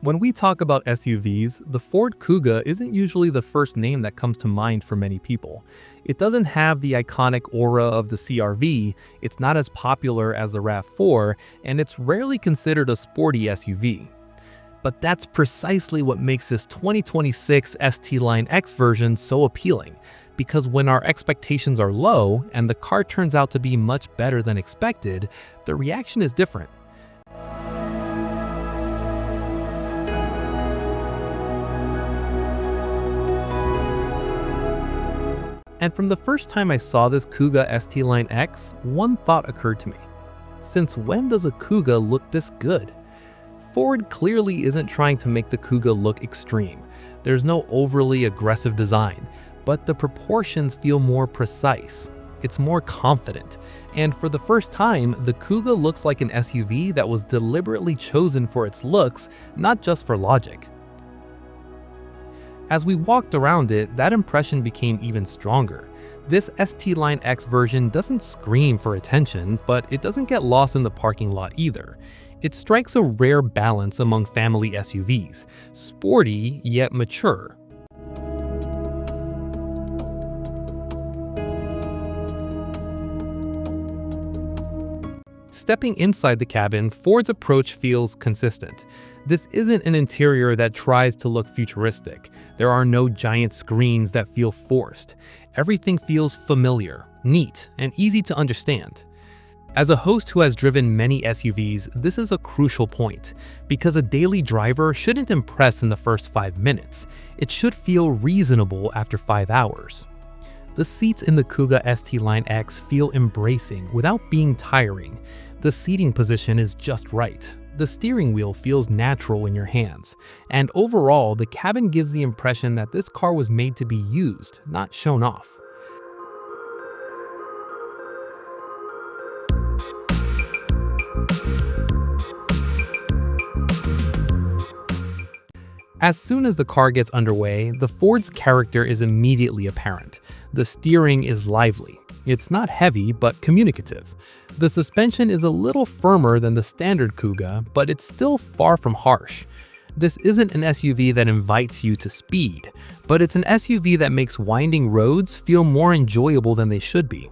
When we talk about SUVs, the Ford Kuga isn't usually the first name that comes to mind for many people. It doesn't have the iconic aura of the CR-V, it's not as popular as the RAV4, and it's rarely considered a sporty SUV. But that's precisely what makes this 2026 ST-Line X version so appealing, because when our expectations are low and the car turns out to be much better than expected, the reaction is different. And from the first time I saw this Kuga ST-Line X, one thought occurred to me. Since when does a Kuga look this good? Ford clearly isn't trying to make the Kuga look extreme. There's no overly aggressive design, but the proportions feel more precise. It's more confident. And for the first time, the Kuga looks like an SUV that was deliberately chosen for its looks, not just for logic. As we walked around it, that impression became even stronger. This ST-Line X version doesn't scream for attention, but it doesn't get lost in the parking lot either. It strikes a rare balance among family SUVs, sporty yet mature. Stepping inside the cabin, Ford's approach feels consistent. This isn't an interior that tries to look futuristic. There are no giant screens that feel forced. Everything feels familiar, neat, and easy to understand. As a host who has driven many SUVs, this is a crucial point, because a daily driver shouldn't impress in the first 5 minutes. It should feel reasonable after 5 hours. The seats in the Kuga ST-Line X feel embracing without being tiring. The seating position is just right. The steering wheel feels natural in your hands. And overall, the cabin gives the impression that this car was made to be used, not shown off. As soon as the car gets underway, the Ford's character is immediately apparent. The steering is lively. It's not heavy, but communicative. The suspension is a little firmer than the standard Kuga, but it's still far from harsh. This isn't an SUV that invites you to speed, but it's an SUV that makes winding roads feel more enjoyable than they should be.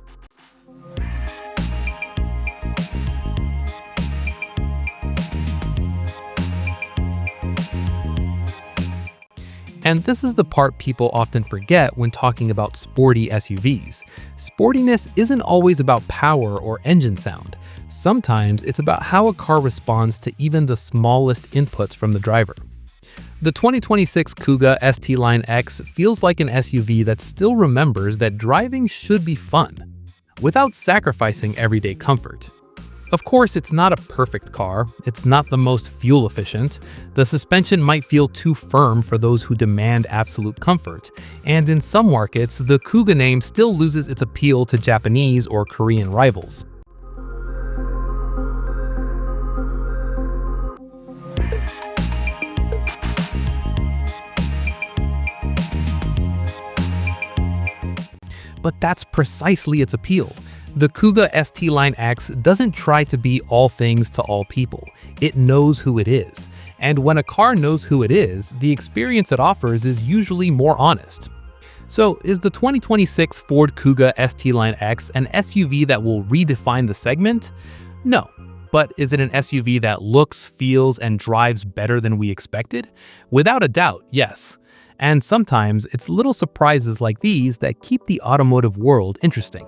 And this is the part people often forget when talking about sporty SUVs. Sportiness isn't always about power or engine sound. Sometimes it's about how a car responds to even the smallest inputs from the driver. The 2026 Kuga ST-Line X feels like an SUV that still remembers that driving should be fun, without sacrificing everyday comfort. Of course, it's not a perfect car. It's not the most fuel efficient. The suspension might feel too firm for those who demand absolute comfort. And in some markets, the Kuga name still loses its appeal to Japanese or Korean rivals. But that's precisely its appeal. The Kuga ST-Line X doesn't try to be all things to all people. It knows who it is. And when a car knows who it is, the experience it offers is usually more honest. So, is the 2026 Ford Kuga ST-Line X an SUV that will redefine the segment? No. But is it an SUV that looks, feels, and drives better than we expected? Without a doubt, yes. And sometimes it's little surprises like these that keep the automotive world interesting.